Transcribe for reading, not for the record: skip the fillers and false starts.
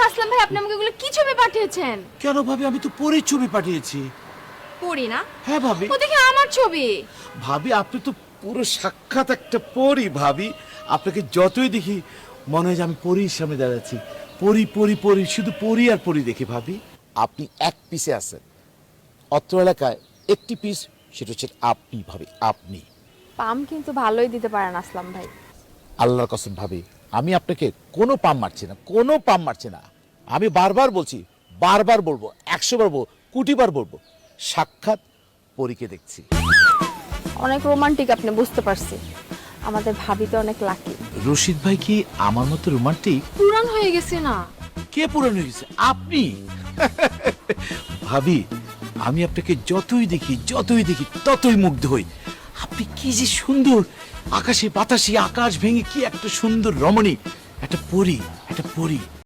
আসলাম ভাই, আপনি আমাকে এগুলো কি ছবি পাঠিয়েছেন? কেন ভাবি, আমি তো পরীর ছবি পাঠিয়েছি। পড়ি না? হ্যাঁ ভাবি। ও দেখে আমার ছবি। ভাবি আপনি তো পুরো সাক্ষাৎ একটা পরী ভাবি। আপনাকে যতই দেখি মনে হয় যে আমি পরীর সামনে দাঁড়াচ্ছি। পরী পরী পরী, শুধু পরী আর পরী দেখি ভাবি। আপনি এক পিসে আছেন, অত্র এলাকায় একটি পিস, সেটা হচ্ছে আপনি ভাবি, আপনি। পাম কিন্তু ভালোই দিতে পারেন আসলাম ভাই। আল্লাহর কসম ভাবি, আমি আপনাকে কোনো পাম মারছি না, কোনো পাম মারছি না। আমি বারবার বলছি, বারবার বলবো, 100 বার বলবো, কোটি বার বলবো, সাক্ষাৎ পরীকে দেখছি। অনেক রোমান্টিক, আপনি বুঝতে পারছি। আমাদের ভাবি তো অনেক লাকি। রশিদ ভাই কি আমার মতো রোমান্টিক? পুরান হয়ে গেছে না? কে পুরানো হয়ে গেছে? আপনি। ভাবি, আমি আপনাকে যতই দেখি ততই মুগ্ধ হই। আপনি কি যে সুন্দর, আকাশে বাতাসে আকাশ ভেঙে কি একটা সুন্দর রমণী, একটা পরী, একটা পরী।